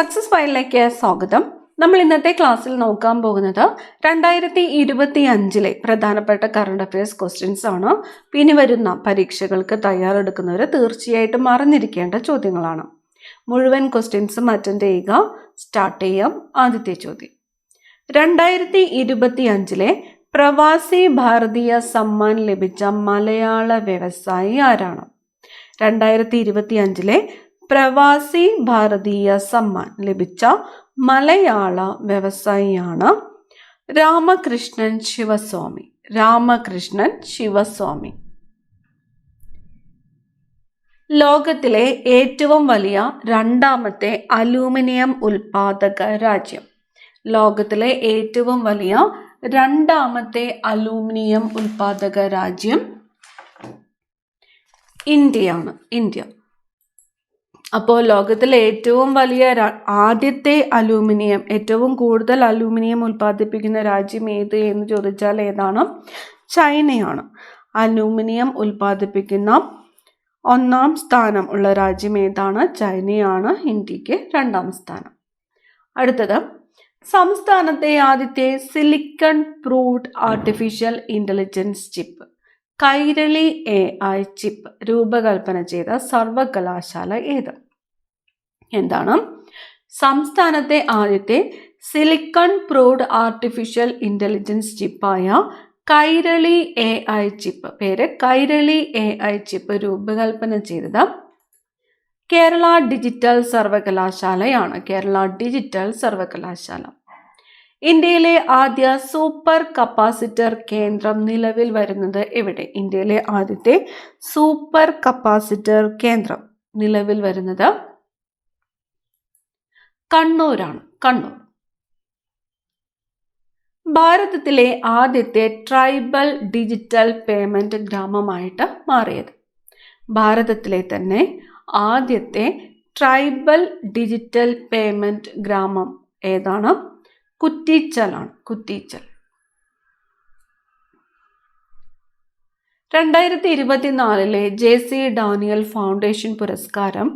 Success ഫയലിലേക്ക് സ്വാഗതം. നമ്മൾ ഇന്നത്തെ ക്ലാസ്സിൽ നോക്കാൻ പോകുന്നത് 2025 പ്രധാനപ്പെട്ട കറണ്ട് അഫയേഴ്സ് ക്വസ്റ്റ്യൻസ് ആണ്. ഇനി വരുന്ന പരീക്ഷകൾക്ക് തയ്യാറെടുക്കുന്നവർ തീർച്ചയായിട്ടും അറിഞ്ഞിരിക്കേണ്ട ചോദ്യങ്ങളാണ്. മുഴുവൻ ക്വസ്റ്റ്യൻസും അറ്റൻഡ് ചെയ്യുക. സ്റ്റാർട്ട് ചെയ്യാം. ആദ്യത്തെ ചോദ്യം, 2025 പ്രവാസി ഭാരതീയ സമ്മാൻ ലഭിച്ച മലയാള വ്യവസായി ആരാണ്? 2025 പ്രവാസി ഭാരതീയ സമ്മാൻ ലഭിച്ച മലയാള വ്യവസായിയാണ് രാമകൃഷ്ണൻ ശിവസ്വാമി. രാമകൃഷ്ണൻ ശിവസ്വാമി. ലോകത്തിലെ ഏറ്റവും വലിയ രണ്ടാമത്തെ അലൂമിനിയം ഉൽപാദക രാജ്യം. ലോകത്തിലെ ഏറ്റവും വലിയ രണ്ടാമത്തെ അലൂമിനിയം ഉൽപാദക രാജ്യം ഇന്ത്യയാണ്. ഇന്ത്യ. അപ്പോൾ ലോകത്തിലെ ഏറ്റവും വലിയ ആദ്യത്തെ അലൂമിനിയം, ഏറ്റവും കൂടുതൽ അലൂമിനിയം ഉൽപ്പാദിപ്പിക്കുന്ന രാജ്യം ഏത് എന്ന് ചോദിച്ചാൽ ഏതാണ്? ചൈനയാണ്. അലൂമിനിയം ഉൽപ്പാദിപ്പിക്കുന്ന ഒന്നാം സ്ഥാനം ഉള്ള രാജ്യം ഏതാണ്? ചൈനയാണ്. ഇന്ത്യക്ക് രണ്ടാം സ്ഥാനം. അടുത്തത്, സംസ്ഥാനത്തെ ആദ്യത്തെ silicon proved artificial intelligence chip Kairali AI chip രൂപകൽപ്പന ചെയ്ത സർവകലാശാല ഏത്? എന്താണ്? സംസ്ഥാനത്തെ ആദ്യത്തെ സിലിക്കൺ പ്രൂവ്ഡ് ആർട്ടിഫിഷ്യൽ ഇന്റലിജൻസ് ചിപ്പായ കൈരളി AI ചിപ്പ്, പേര് കൈരളി AI ചിപ്പ് രൂപകൽപ്പന ചെയ്തത് കേരള ഡിജിറ്റൽ സർവകലാശാലയാണ്. കേരള ഡിജിറ്റൽ സർവകലാശാല. ഇന്ത്യയിലെ ആദ്യ സൂപ്പർ കപ്പാസിറ്റർ കേന്ദ്രം നിലവിൽ വരുന്നത് എവിടെ? ഇന്ത്യയിലെ ആദ്യത്തെ സൂപ്പർ കപ്പാസിറ്റർ കേന്ദ്രം നിലവിൽ വരുന്നത് കണ്ണൂരാണ്. കണ്ണൂർ. ഭാരതത്തിലെ ആദ്യത്തെ ട്രൈബൽ ഡിജിറ്റൽ പേയ്മെന്റ് ഗ്രാമമായിട്ട് മാറിയത്. ഭാരതത്തിലെ തന്നെ ആദ്യത്തെ ട്രൈബൽ ഡിജിറ്റൽ പേയ്മെന്റ് ഗ്രാമം ഏതാണ്? കുറ്റിച്ചലാണ്. കുറ്റിച്ചൽ. 2024 JC ഡാനിയൽ ഫൗണ്ടേഷൻ പുരസ്കാരം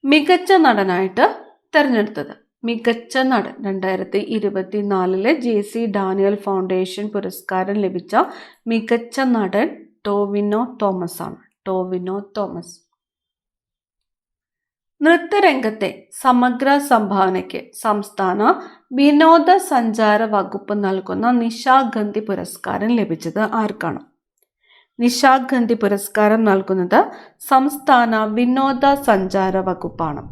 മികച്ച നടനായിട്ട് തിരഞ്ഞെടുത്തത്. മികച്ച നടൻ 2024 JC ഡാനിയൽ ഫൗണ്ടേഷൻ പുരസ്കാരം ലഭിച്ച മികച്ച നടൻ ടോവിനോ തോമസ് ആണ്. ടോവിനോ തോമസ്. നൃത്തരംഗത്തെ സമഗ്ര സംഭാവനയ്ക്ക് സംസ്ഥാന വിനോദസഞ്ചാര വകുപ്പ് നൽകുന്ന നിശാഗന്ധി പുരസ്കാരം ലഭിച്ചത് ആർക്കാണ്? നിശാഗന്ധി പുരസ്കാരം നൽകുന്നത് സംസ്ഥാന വിനോദസഞ്ചാര വകുപ്പാണ്.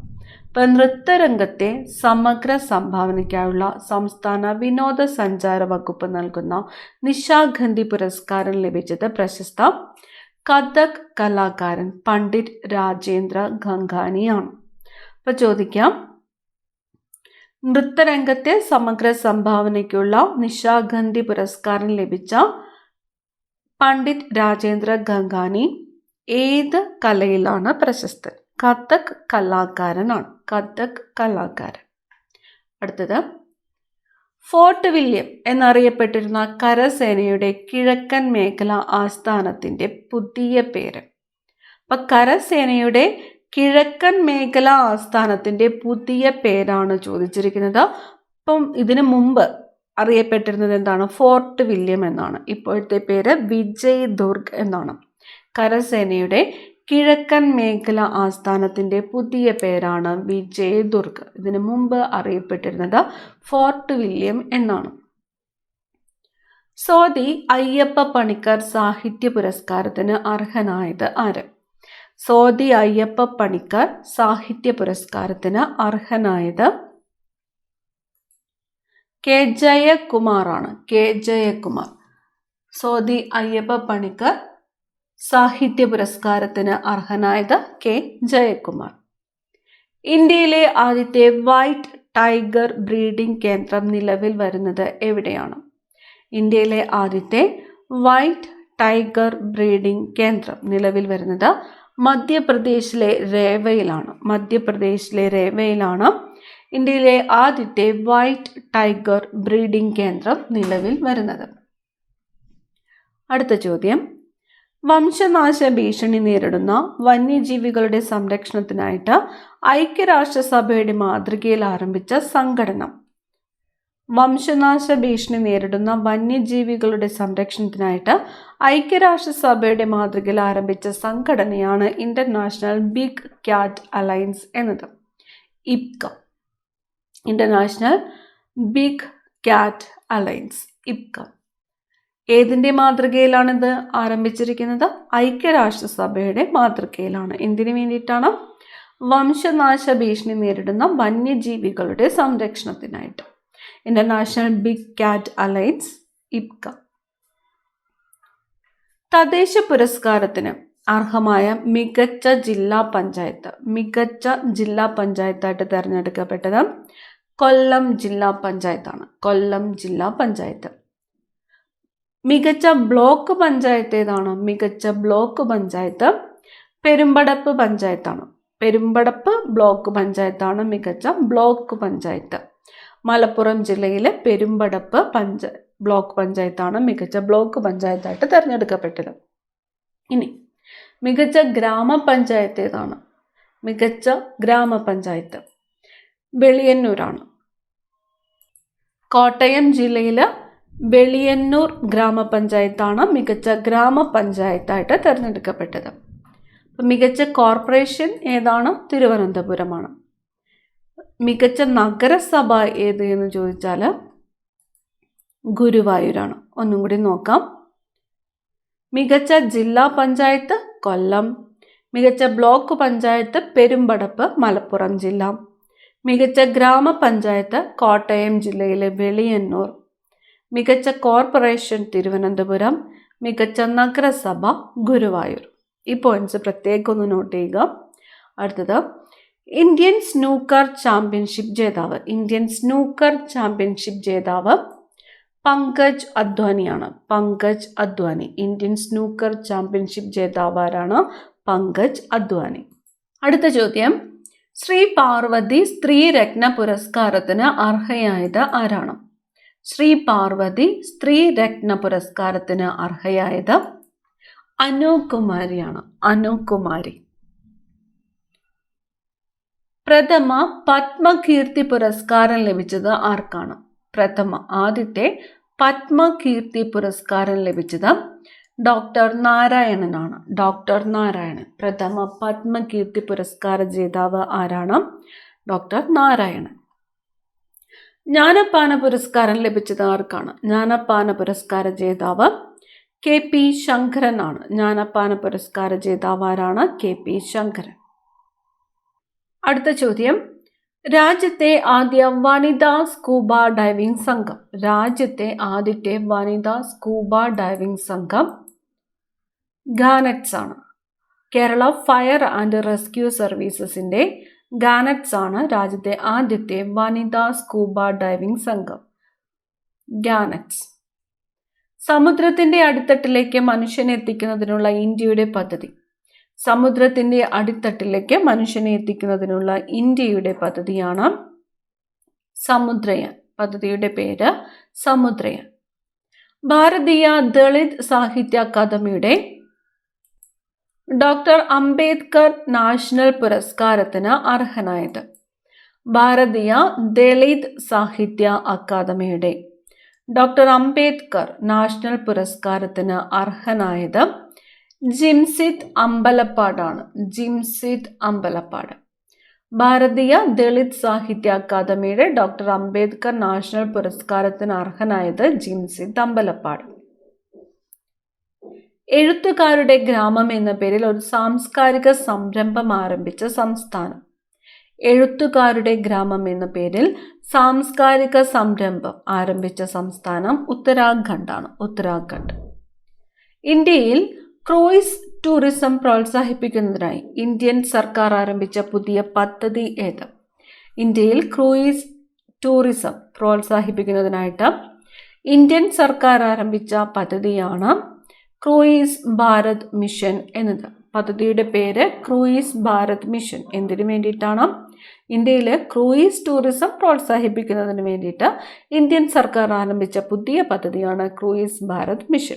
ഇപ്പം നൃത്തരംഗത്തെ സമഗ്ര സംഭാവനയ്ക്കായുള്ള സംസ്ഥാന വിനോദസഞ്ചാര വകുപ്പ് നൽകുന്ന നിശാഗന്ധി പുരസ്കാരം ലഭിച്ചത് പ്രശസ്ത കഥക് കലാകാരൻ പണ്ഡിറ്റ് രാജേന്ദ്ര ഗംഗാനിയാണ്. അപ്പൊ ചോദിക്കാം, നൃത്തരംഗത്തെ സമഗ്ര സംഭാവനയ്ക്കുള്ള നിശാഗന്ധി പുരസ്കാരം ലഭിച്ച പണ്ഡിറ്റ് രാജേന്ദ്ര ഗംഗാനി ഏത് കലയിലാണ് പ്രശസ്തൻ? കഥക് കലാകാരനാണ്. കഥക് കലാകാരൻ. അടുത്തത്, ഫോർട്ട് വില്യം എന്നറിയപ്പെട്ടിരുന്ന കരസേനയുടെ കിഴക്കൻ മേഖല ആസ്ഥാനത്തിന്റെ പുതിയ പേര്. അപ്പൊ കരസേനയുടെ കിഴക്കൻ മേഖല ആസ്ഥാനത്തിന്റെ പുതിയ പേരാണ് ചോദിച്ചിരിക്കുന്നത്. അപ്പം ഇതിനു മുമ്പ് അറിയപ്പെട്ടിരുന്നത് എന്താണ്? ഫോർട്ട് വില്യം എന്നാണ്. ഇപ്പോഴത്തെ പേര് വിജയ് ദുർഗ് എന്നാണ്. കരസേനയുടെ കിഴക്കൻ മേഖല ആസ്ഥാനത്തിന്റെ പുതിയ പേരാണ് വിജയ് ദുർഗ്. ഇതിനു മുമ്പ് അറിയപ്പെട്ടിരുന്നത് ഫോർട്ട് വില്യം എന്നാണ്. സ്വാതി അയ്യപ്പ പണിക്കർ സാഹിത്യ പുരസ്കാരത്തിന് അർഹനായത് ആര്? സ്വാതി അയ്യപ്പ പണിക്കർ സാഹിത്യ പുരസ്കാരത്തിന് അർഹനായത് കെ ജയകുമാറാണ്. കെ ജയകുമാർ. സ്വാതി അയ്യപ്പ പണിക്കർ സാഹിത്യ പുരസ്കാരത്തിന് അർഹനായത് കെ ജയകുമാർ. ഇന്ത്യയിലെ ആദ്യത്തെ വൈറ്റ് ടൈഗർ ബ്രീഡിംഗ് കേന്ദ്രം നിലവിൽ വരുന്നത് എവിടെയാണ്? ഇന്ത്യയിലെ ആദ്യത്തെ വൈറ്റ് ടൈഗർ ബ്രീഡിംഗ് കേന്ദ്രം നിലവിൽ വരുന്നത് മധ്യപ്രദേശിലെ രേവയിലാണ്. മധ്യപ്രദേശിലെ രേവയിലാണ് ഇന്ത്യയിലെ ആദ്യത്തെ വൈറ്റ് ടൈഗർ ബ്രീഡിംഗ് കേന്ദ്രം നിലവിൽ വരുന്നത്. അടുത്ത ചോദ്യം, വംശനാശ ഭീഷണി നേരിടുന്ന വന്യജീവികളുടെ സംരക്ഷണത്തിനായിട്ട് ഐക്യരാഷ്ട്രസഭയുടെ മാതൃകയിൽ ആരംഭിച്ച സംഘടന. വംശനാശ ഭീഷണി നേരിടുന്ന വന്യജീവികളുടെ സംരക്ഷണത്തിനായിട്ട് ഐക്യരാഷ്ട്രസഭയുടെ മാതൃകയിൽ ആരംഭിച്ച സംഘടനയാണ് ഇന്റർനാഷണൽ ബിഗ് ക്യാറ്റ് അലയൻസ് എന്നത്. Ipca, international big cat alliance, Ipca. ഏതിൻ്റെ മാതൃകയിലാണിത് ആരംഭിച്ചിരിക്കുന്നത്? ഐക്യരാഷ്ട്രസഭയുടെ മാതൃകയിലാണ്. എന്തിനു വേണ്ടിയിട്ടാണ്? വംശനാശ ഭീഷണി നേരിടുന്ന വന്യജീവികളുടെ സംരക്ഷണത്തിനായിട്ട്. ഇന്റർനാഷണൽ ബിഗ് ക്യാറ്റ് അലയൻസ്, ഇപ്ക. തദ്ദേശ പുരസ്കാരത്തിന് അർഹമായ മികച്ച ജില്ലാ പഞ്ചായത്തായിട്ട് തിരഞ്ഞെടുക്കപ്പെട്ടത് കൊല്ലം ജില്ലാ പഞ്ചായത്താണ്. കൊല്ലം ജില്ലാ പഞ്ചായത്ത്. മികച്ച ബ്ലോക്ക് പഞ്ചായത്ത് ഏതാണ്? മികച്ച ബ്ലോക്ക് പഞ്ചായത്ത് പെരുമ്പടപ്പ് പഞ്ചായത്താണ്. പെരുമ്പടപ്പ് ബ്ലോക്ക് പഞ്ചായത്താണ് മികച്ച ബ്ലോക്ക് പഞ്ചായത്ത്. മലപ്പുറം ജില്ലയിലെ പെരുമ്പടപ്പ് ബ്ലോക്ക് പഞ്ചായത്താണ് മികച്ച ബ്ലോക്ക് പഞ്ചായത്തായിട്ട് തിരഞ്ഞെടുക്കപ്പെട്ടത്. ഇനി മികച്ച ഗ്രാമപഞ്ചായത്ത് ഏതാണ്? മികച്ച ഗ്രാമപഞ്ചായത്ത് വെളിയന്നൂരാണ്. കോട്ടയം ജില്ലയിലെ വെളിയന്നൂർ ഗ്രാമപഞ്ചായത്താണ് മികച്ച ഗ്രാമപഞ്ചായത്തായിട്ട് തിരഞ്ഞെടുക്കപ്പെട്ടത്. മികച്ച കോർപ്പറേഷൻ ഏതാണ്? തിരുവനന്തപുരമാണ്. മികച്ച നഗരസഭ ഏത് എന്ന് ചോദിച്ചാൽ ഗുരുവായൂരാണ്. ഒന്നും കൂടി നോക്കാം. മികച്ച ജില്ലാ പഞ്ചായത്ത് കൊല്ലം. മികച്ച ബ്ലോക്ക് പഞ്ചായത്ത് പെരുമ്പടപ്പ് മലപ്പുറം ജില്ല. മികച്ച ഗ്രാമപഞ്ചായത്ത് കോട്ടയം ജില്ലയിലെ വെളിയന്നൂർ. മികച്ച കോർപ്പറേഷൻ തിരുവനന്തപുരം. മികച്ച നഗരസഭ ഗുരുവായൂർ. ഈ പോയിന്റ്സ് പ്രത്യേകം ഒന്ന് നോട്ട് ചെയ്യുക. അടുത്തത് ഇന്ത്യൻ സ്നൂക്കർ ചാമ്പ്യൻഷിപ്പ് ജേതാവ്. ഇന്ത്യൻ സ്നൂക്കർ ചാമ്പ്യൻഷിപ്പ് ജേതാവ് പങ്കജ് അദ്വാനിയാണ്. Pankaj Advani. Indian snooker championship ജേതാവ് ആരാണ്? പങ്കജ് അദ്വാനി. അടുത്ത ചോദ്യം, ശ്രീ പാർവതി സ്ത്രീരത്ന പുരസ്കാരത്തിന് അർഹയായത് ആരാണ്? ശ്രീ പാർവതി സ്ത്രീരത്ന പുരസ്കാരത്തിന് അർഹയായത് അനുകുമാരിയാണ്. അനുകുമാരി. പ്രഥമ പത്മകീർത്തി പുരസ്കാരം ലഭിച്ചത് ആർക്കാണ്? ആദ്യത്തെ പത്മകീർത്തി പുരസ്കാരം ലഭിച്ചത് ഡോക്ടർ നാരായണനാണ്. ഡോക്ടർ നാരായണൻ. പ്രഥമ പത്മകീർത്തി പുരസ്കാര ജേതാവ് ആരാണ്? ഡോക്ടർ നാരായണൻ. ജ്ഞാനപ്പാന പുരസ്കാരം ലഭിച്ചത് ആർക്കാണ്? ജ്ഞാനപ്പാന പുരസ്കാര ജേതാവ് KP ശങ്കരനാണ്. ജ്ഞാനപ്പാന പുരസ്കാര ജേതാവ് ആരാണ്? KP ശങ്കരൻ. അടുത്ത ചോദ്യം, രാജ്യത്തെ ആദ്യ വനിതാ സ്കൂബ ഡൈവിംഗ് സംഘം. രാജ്യത്തെ ആദ്യത്തെ വനിതാ സ്കൂബ ഡൈവിംഗ് സംഘം ഗാനറ്റ്സ് ആണ്. കേരള ഫയർ ആൻഡ് റെസ്ക്യൂ സർവീസസിന്റെ ഗാനറ്റ്സ് ആണ് രാജ്യത്തെ ആദ്യത്തെ വനിതാ സ്കൂബ ഡൈവിംഗ് സംഘം. ഗാനറ്റ്സ്. സമുദ്രത്തിന്റെ അടിത്തട്ടിലേക്ക് മനുഷ്യനെ എത്തിക്കുന്നതിനുള്ള ഇന്ത്യയുടെ പദ്ധതി. സമുദ്രത്തിന്റെ അടിത്തട്ടിലേക്ക് മനുഷ്യനെ എത്തിക്കുന്നതിനുള്ള ഇന്ത്യയുടെ പദ്ധതിയാണ് സമുദ്രയാൻ. പദ്ധതിയുടെ പേര് സമുദ്രയാൻ. ഭാരതീയ ദളിത് സാഹിത്യ അക്കാദമിയുടെ ഡോക്ടർ അംബേദ്കർ നാഷണൽ പുരസ്കാരത്തിന് അർഹനായത്. ഭാരതീയ ദളിത് സാഹിത്യ അക്കാദമിയുടെ ഡോക്ടർ അംബേദ്കർ നാഷണൽ പുരസ്കാരത്തിന് അർഹനായത് ജിംസിത് അമ്പലപ്പാടാണ്. ജിംസിത് അമ്പലപ്പാട്. ഭാരതീയ ദളിത് സാഹിത്യ അക്കാദമിയുടെ ഡോക്ടർ അംബേദ്കർ നാഷണൽ പുരസ്കാരത്തിന് അർഹനായത് ജിംസിത് അമ്പലപ്പാട്. എഴുത്തുകാരുടെ ഗ്രാമം എന്ന പേരിൽ ഒരു സാംസ്കാരിക സംരംഭം ആരംഭിച്ച സംസ്ഥാനം. എഴുത്തുകാരുടെ ഗ്രാമം എന്ന പേരിൽ സാംസ്കാരിക സംരംഭം ആരംഭിച്ച സംസ്ഥാനം ഉത്തരാഖണ്ഡാണ്. ഉത്തരാഖണ്ഡ്. ഇന്ത്യയിൽ ക്രൂയിസ് ടൂറിസം പ്രോത്സാഹിപ്പിക്കുന്നതിനായി ഇന്ത്യൻ സർക്കാർ ആരംഭിച്ച പുതിയ പദ്ധതി ഏത്? ഇന്ത്യയിൽ ക്രൂയിസ് ടൂറിസം പ്രോത്സാഹിപ്പിക്കുന്നതിനായിട്ട് ഇന്ത്യൻ സർക്കാർ ആരംഭിച്ച പദ്ധതിയാണ് ക്രൂയിസ് ഭാരത് മിഷൻ എന്നത്. പദ്ധതിയുടെ പേര് ക്രൂയിസ് ഭാരത് മിഷൻ. എന്തിനു വേണ്ടിയിട്ടാണ്? ഇന്ത്യയിൽ ക്രൂയിസ് ടൂറിസം പ്രോത്സാഹിപ്പിക്കുന്നതിന് വേണ്ടിയിട്ട് ഇന്ത്യൻ സർക്കാർ ആരംഭിച്ച പുതിയ പദ്ധതിയാണ് cruise Bharat mission.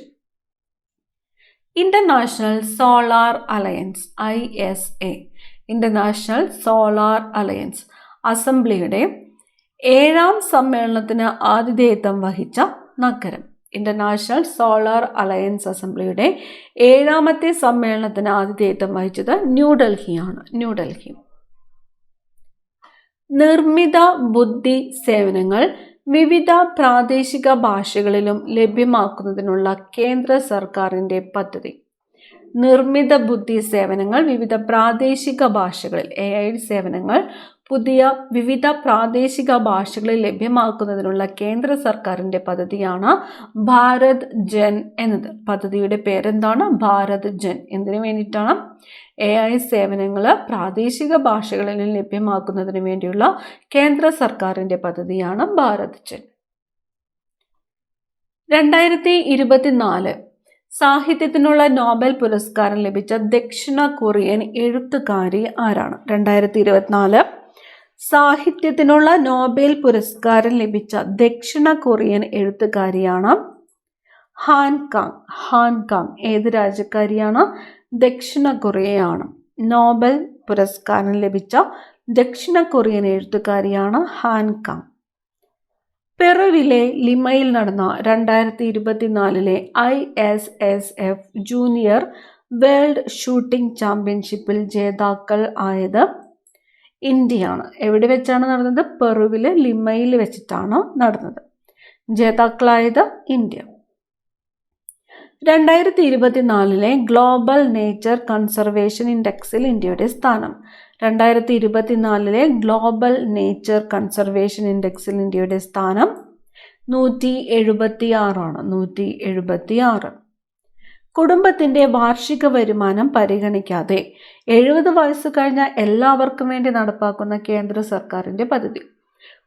International solar alliance ISA, international solar alliance അസംബ്ലിയുടെ 7ാം സമ്മേളനത്തിന് ആതിഥേയത്വം വഹിച്ച നഗരം. ഇന്റർനാഷണൽ സോളാർ അലയൻസ് അസംബ്ലിയുടെ 7ാമത്തെ സമ്മേളനത്തിന് ആതിഥേയത്വം വഹിച്ചത് ന്യൂഡൽഹിയാണ്. ന്യൂഡൽഹി. നിർമ്മിത ബുദ്ധി സേവനങ്ങൾ വിവിധ പ്രാദേശിക ഭാഷകളിലും ലഭ്യമാക്കുന്നതിനുള്ള കേന്ദ്ര സർക്കാരിൻ്റെ പദ്ധതി. നിർമ്മിത ബുദ്ധി സേവനങ്ങൾ വിവിധ പ്രാദേശിക ഭാഷകളിൽ AI സേവനങ്ങൾ വിവിധ പ്രാദേശിക ഭാഷകളിൽ ലഭ്യമാക്കുന്നതിനുള്ള കേന്ദ്ര സർക്കാരിൻ്റെ പദ്ധതിയാണ് ഭാരത് ജൻ എന്നത്. പദ്ധതിയുടെ പേരെന്താണ്? ഭാരത് ജൻ. എന്തിനു വേണ്ടിയിട്ടാണ്? AI സേവനങ്ങൾ പ്രാദേശിക ഭാഷകളിൽ ലഭ്യമാക്കുന്നതിന് വേണ്ടിയുള്ള കേന്ദ്ര സർക്കാരിൻ്റെ പദ്ധതിയാണ് ഭാരത് ജൻ. 2024 സാഹിത്യത്തിനുള്ള നോബൽ പുരസ്കാരം ലഭിച്ച ദക്ഷിണ കൊറിയൻ എഴുത്തുകാരി ആരാണ്? 2024 സാഹിത്യത്തിനുള്ള നോബൽ പുരസ്കാരം ലഭിച്ച ദക്ഷിണ കൊറിയൻ എഴുത്തുകാരിയാണ് ഹാൻ കാങ്. ഹാൻ കാങ് ഏത് രാജ്യക്കാരിയാണ്? ദക്ഷിണ കൊറിയയാണ്. നോബൽ പുരസ്കാരം ലഭിച്ച ദക്ഷിണ കൊറിയൻ എഴുത്തുകാരിയാണ് ഹാൻ കാങ്. പെറുവിലെ ലിമയിൽ നടന്ന 2024 ISSF ജൂനിയർ വേൾഡ് ഷൂട്ടിംഗ് ചാമ്പ്യൻഷിപ്പിൽ ജേതാക്കൾ ആയത് ഇന്ത്യയാണ്. എവിടെ വെച്ചാണ് നടന്നത്? പെറുവിലെ ലിമയിൽ വെച്ചിട്ടാണ് നടന്നത്. ജേതാക്കളായത് ഇന്ത്യ. 2024 ഗ്ലോബൽ നേച്ചർ കൺസർവേഷൻ ഇൻഡെക്സിൽ ഇന്ത്യയുടെ സ്ഥാനം. 2024 ഗ്ലോബൽ നേച്ചർ കൺസർവേഷൻ ഇൻഡെക്സിൽ ഇന്ത്യയുടെ സ്ഥാനം 176 ആണ്. 176. കുടുംബത്തിൻ്റെ വാർഷിക വരുമാനം പരിഗണിക്കാതെ 70 വയസ്സ് കഴിഞ്ഞ എല്ലാവർക്കും വേണ്ടി നടപ്പാക്കുന്ന കേന്ദ്ര സർക്കാരിൻ്റെ പദ്ധതി.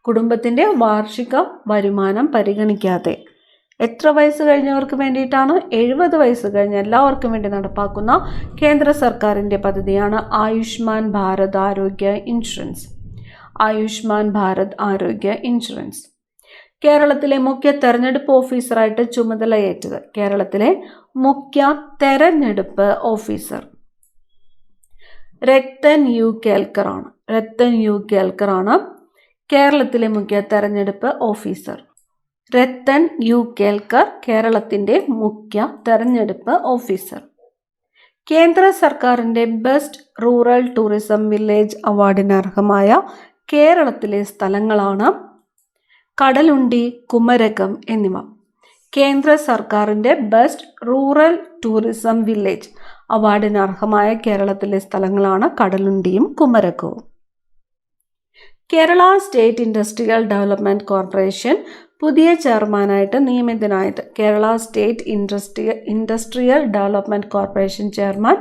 കുടുംബത്തിൻ്റെ വാർഷിക വരുമാനം പരിഗണിക്കാതെ എത്ര വയസ്സ് കഴിഞ്ഞവർക്ക് വേണ്ടിയിട്ടാണ്? 70 വയസ്സ് കഴിഞ്ഞ എല്ലാവർക്കും വേണ്ടി നടപ്പാക്കുന്ന കേന്ദ്ര സർക്കാരിൻ്റെ പദ്ധതിയാണ് ആയുഷ്മാൻ ഭാരത് ആരോഗ്യ ഇൻഷുറൻസ്. ആയുഷ്മാൻ ഭാരത് ആരോഗ്യ ഇൻഷുറൻസ്. കേരളത്തിലെ മുഖ്യ തെരഞ്ഞെടുപ്പ് ഓഫീസറായിട്ട് ചുമതലയേറ്റത്. കേരളത്തിലെ മുഖ്യ തെരഞ്ഞെടുപ്പ് ഓഫീസർ രത്തൻ യു കേൽക്കർ ആണ്. രത്തൻ യു കേൽക്കർ ആണ് കേരളത്തിലെ മുഖ്യ തെരഞ്ഞെടുപ്പ് ഓഫീസർ. രത്തൻ യു കേൽക്കർ കേരളത്തിൻ്റെ മുഖ്യ തെരഞ്ഞെടുപ്പ് ഓഫീസർ. കേന്ദ്ര സർക്കാരിൻ്റെ ബെസ്റ്റ് റൂറൽ ടൂറിസം വില്ലേജ് അവാർഡിന് അർഹമായ കേരളത്തിലെ സ്ഥലങ്ങളാണ് കടലുണ്ടി, കുമരകം എന്നിവ. കേന്ദ്ര സർക്കാരിൻ്റെ ബെസ്റ്റ് റൂറൽ ടൂറിസം വില്ലേജ് അവാർഡിന് അർഹമായ കേരളത്തിലെ സ്ഥലങ്ങളാണ് കടലുണ്ടിയും കുമരകവും. Kerala state industrial development corporation പുതിയ ചെയർമാനായിട്ട് നിയമിതനായത്. കേരള state industrial development corporation chairman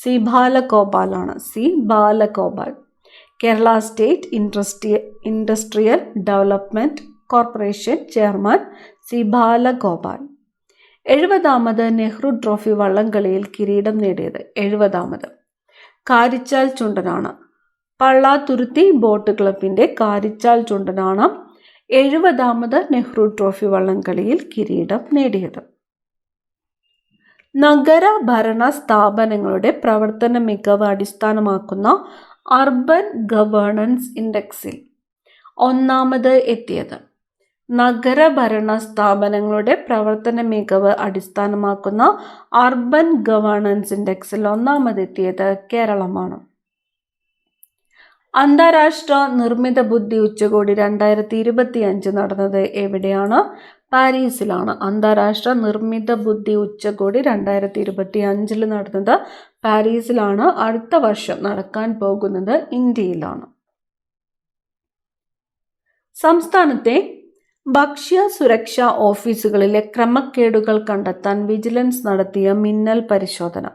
C ബാലഗോപാലാണ്. C Balagopal. Kerala state industrial development corporation chairman C Balagopal. 70ാമത് നെഹ്റു ട്രോഫി വള്ളംകളിയിൽ കിരീടം നേടിയത്. 70ാമത് കാരിച്ചാൽ ചുണ്ടനാണ്. പള്ളാത്തുരുത്തി ബോട്ട് ക്ലബിൻ്റെ കാരിച്ചാൽ ചുണ്ടനാണ് 70ാമത് നെഹ്റു ട്രോഫി വള്ളംകളിയിൽ കിരീടം നേടിയത്. നഗരഭരണ സ്ഥാപനങ്ങളുടെ പ്രവർത്തന മികവ് അടിസ്ഥാനമാക്കുന്ന അർബൻ ഗവേണൻസ് ഇൻഡെക്സിൽ 1ാമത് എത്തിയത്. നഗരഭരണ സ്ഥാപനങ്ങളുടെ പ്രവർത്തന മികവ് അടിസ്ഥാനമാക്കുന്ന അർബൻ ഗവേണൻസ് ഇൻഡെക്സിൽ 1ാമത് എത്തിയത് കേരളമാണ്. അന്താരാഷ്ട്ര നിർമ്മിത ബുദ്ധി ഉച്ചകോടി 2025 നടന്നത് എവിടെയാണ്? പാരീസിലാണ്. അന്താരാഷ്ട്ര നിർമ്മിത ബുദ്ധി ഉച്ചകോടി 2025 നടന്നത് പാരീസിലാണ്. അടുത്ത വർഷം നടക്കാൻ പോകുന്നത് ഇന്ത്യയിലാണ്. സംസ്ഥാനത്തെ ഭക്ഷ്യ സുരക്ഷാ ഓഫീസുകളിലെ ക്രമക്കേടുകൾ കണ്ടെത്താൻ വിജിലൻസ് നടത്തിയ മിന്നൽ പരിശോധന.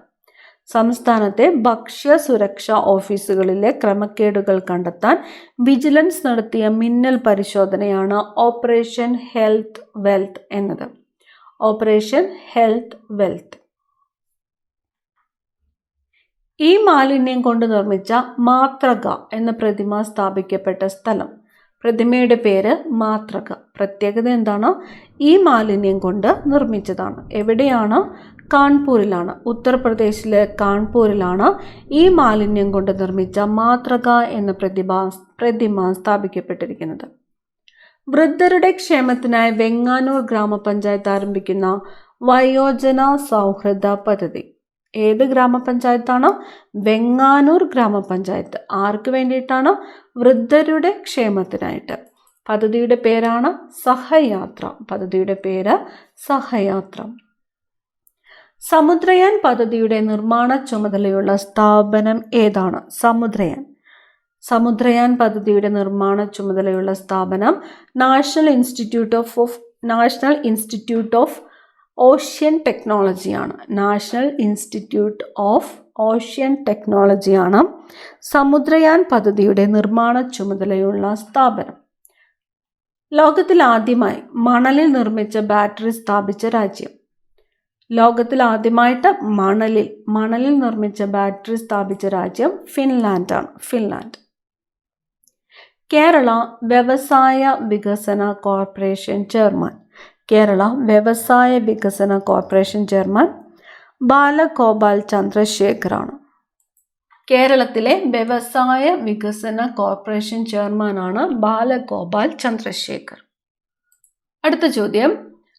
സംസ്ഥാനത്തെ ഭക്ഷ്യ സുരക്ഷാ ഓഫീസുകളിലെ ക്രമക്കേടുകൾ കണ്ടെത്താൻ വിജിലൻസ് നടത്തിയ മിന്നൽ പരിശോധനയാണ് ഓപ്പറേഷൻ ഹെൽത്ത് വെൽത്ത് എന്നത്. Operation health wealth. ഈ മാലിന്യം കൊണ്ട് നിർമ്മിച്ച മാത്രക എന്ന പ്രതിമ സ്ഥാപിക്കപ്പെട്ട സ്ഥലം. പ്രതിമയുടെ പേര് മാത്രക. പ്രത്യേകത എന്താണ്? ഈ മാലിന്യം കൊണ്ട് നിർമ്മിച്ചതാണ്. എവിടെയാണ്? കാൺപൂരിലാണ്, ഉത്തർപ്രദേശിലെ കാൺപൂരിലാണ് ഈ മാലിന്യം കൊണ്ട് നിർമ്മിച്ച മാതൃക എന്ന പ്രതിമ സ്ഥാപിക്കപ്പെട്ടിരിക്കുന്നത്. വൃദ്ധരുടെ ക്ഷേമത്തിനായി വെങ്ങാനൂർ ഗ്രാമപഞ്ചായത്ത് ആരംഭിക്കുന്ന വയോജന സൗഹൃദ പദ്ധതി. ഏത് ഗ്രാമപഞ്ചായത്താണ്? വെങ്ങാനൂർ ഗ്രാമപഞ്ചായത്ത്. ആർക്ക് വേണ്ടിയിട്ടാണ്? വൃദ്ധരുടെ ക്ഷേമത്തിനായിട്ട്. പദ്ധതിയുടെ പേരാണ് സഹയാത്ര. പദ്ധതിയുടെ പേര് സഹയാത്ര. സമുദ്രയാൻ പദ്ധതിയുടെ നിർമ്മാണ ചുമതലയുള്ള സ്ഥാപനം ഏതാണ്? സമുദ്രയാൻ പദ്ധതിയുടെ നിർമ്മാണ ചുമതലയുള്ള സ്ഥാപനം നാഷണൽ ഇൻസ്റ്റിറ്റ്യൂട്ട് ഓഫ് ഓഷ്യൻ ടെക്നോളജിയാണ്. നാഷണൽ ഇൻസ്റ്റിറ്റ്യൂട്ട് ഓഫ് ഓഷ്യൻ ടെക്നോളജിയാണ് സമുദ്രയാൻ പദ്ധതിയുടെ നിർമ്മാണ ചുമതലയുള്ള സ്ഥാപനം. ലോകത്തിൽ ആദ്യമായി മണലിൽ നിർമ്മിച്ച ബാറ്ററി സ്ഥാപിച്ച രാജ്യം. ലോകത്തിൽ ആദ്യമായിട്ട് മണലിൽ നിർമ്മിച്ച ബാറ്ററി സ്ഥാപിച്ച രാജ്യം ഫിൻലാൻഡാണ്. ഫിൻലാൻഡ്. കേരള വ്യവസായ വികസന കോർപ്പറേഷൻ ചെയർമാൻ. കേരള വ്യവസായ വികസന കോർപ്പറേഷൻ ചെയർമാൻ ബാലഗോപാൽ ചന്ദ്രശേഖറാണ്. കേരളത്തിലെ വ്യവസായ വികസന കോർപ്പറേഷൻ ചെയർമാനാണ് ബാലഗോപാൽ ചന്ദ്രശേഖർ. അടുത്ത ചോദ്യം,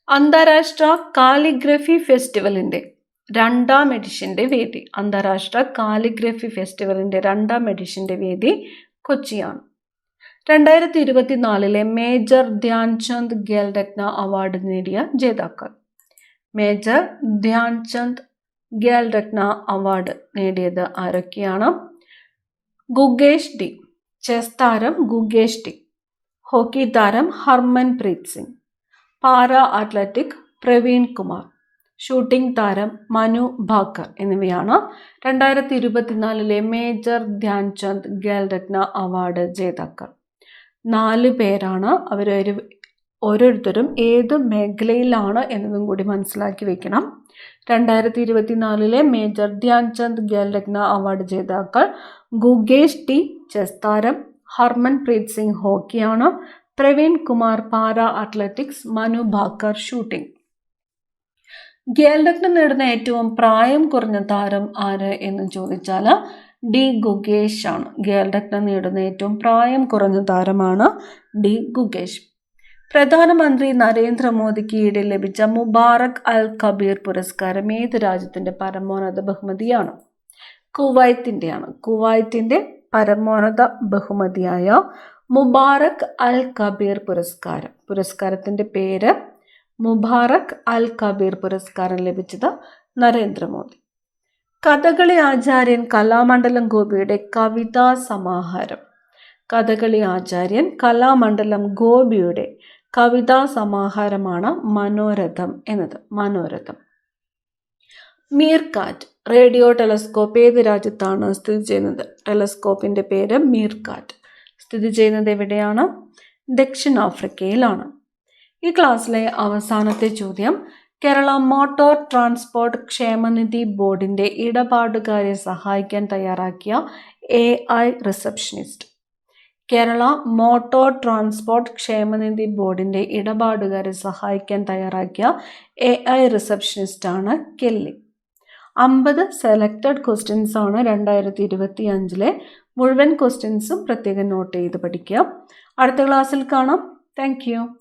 അന്താരാഷ്ട്ര കാലിഗ്രഫി ഫെസ്റ്റിവലിൻ്റെ 2ാം എഡിഷൻ്റെ വേദി. അന്താരാഷ്ട്ര കാലിഗ്രഫി ഫെസ്റ്റിവലിൻ്റെ 2ാം എഡിഷൻ്റെ വേദി കൊച്ചിയാണ്. 2024 മേജർ ധ്യാൻചന്ദ് ഖേൽരത്ന അവാർഡ് നേടിയ ജേതാക്കൾ. മേജർ ധ്യാൻചന്ദ് ഖേൽരത്ന അവാർഡ് നേടിയത് ആരൊക്കെയാണ്? ഗുകേഷ് ഡി, ചെസ് താരം ഗുകേഷ് ഡി, ഹോക്കി താരം Harmanpreet Singh, para athletic Praveen Kumar, shooting താരം മനു ഭാക്കർ എന്നിവയാണ് 2024 മേജർ ധ്യാൻചന്ദ് ഖേൽരത്ന അവാർഡ് ജേതാക്കൾ. 4 പേരാണ്. ഓരോരുത്തരും ഏത് മേഖലയിലാണ് എന്നതും കൂടി മനസ്സിലാക്കി വെക്കണം. 2024 മേജർ ധ്യാൻചന്ദ് ഖേൽരത്ന അവാർഡ് ജേതാക്കൾ ഗുകേഷ് ഡി ചെസ് താരം, ഹർമൻപ്രീത് സിംഗ് ഹോക്കിയാണ്, Praveen Kumar para athletics, Manu Bhaker shooting. Khel Ratna നേടുന്ന ഏറ്റവും പ്രായം കുറഞ്ഞ താരം ആര് എന്ന് ചോദിച്ചാൽ ഡി ഗുകേഷ് ആണ്. ഖേൽരത്ന നേടുന്ന ഏറ്റവും പ്രായം കുറഞ്ഞ താരമാണ് ഡി ഗുകേഷ്. പ്രധാനമന്ത്രി നരേന്ദ്രമോദിക്ക് ഈയിടെ ലഭിച്ച മുബാറക് അൽ കബീർ പുരസ്കാരം ഏത് രാജ്യത്തിൻ്റെ പരമോന്നത ബഹുമതിയാണ്? കുവൈത്തിൻ്റെയാണ്. കുവൈത്തിൻ്റെ പരമോന്നത ബഹുമതിയായ മുബാറക് അൽ കബീർ പുരസ്കാരം. പുരസ്കാരത്തിൻ്റെ പേര് മുബാറക് അൽ കബീർ പുരസ്കാരം ലഭിച്ചത് നരേന്ദ്രമോദി. കഥകളി ആചാര്യൻ കലാമണ്ഡലം ഗോപിയുടെ കവിതാ സമാഹാരം. കഥകളി ആചാര്യൻ കലാമണ്ഡലം ഗോപിയുടെ കവിതാ സമാഹാരമാണ് മനോരഥം എന്നത്. മനോരഥം. മീർക്കാറ്റ് റേഡിയോ ടെലസ്കോപ്പ് ഏത് രാജ്യത്താണ് സ്ഥിതി ചെയ്യുന്നത്? ടെലസ്കോപ്പിൻ്റെ പേര് മീർക്കാറ്റ്. സ്ഥിതി ചെയ്യുന്നത് എവിടെയാണ്? ദക്ഷിണാഫ്രിക്കയിലാണ്. ഈ ക്ലാസ്സിലെ അവസാനത്തെ ചോദ്യം, കേരള മോട്ടോർ ട്രാൻസ്പോർട്ട് ക്ഷേമനിധി ബോർഡിൻ്റെ ഇടപാടുകാരെ സഹായിക്കാൻ തയ്യാറാക്കിയ AI receptionist. Kerala motor transport ക്ഷേമനിധി ബോർഡിൻ്റെ ഇടപാടുകാരെ സഹായിക്കാൻ തയ്യാറാക്കിയ AI റിസപ്ഷനിസ്റ്റാണ് കെല്ലി. 50 സെലക്റ്റഡ് ക്വസ്റ്റ്യൻസ് ആണ് 2025 മുഴുവൻ ക്വസ്റ്റ്യൻസും പ്രത്യേകം നോട്ട് ചെയ്ത് പഠിക്കുക. അടുത്ത ക്ലാസ്സിൽ കാണാം. Thank you.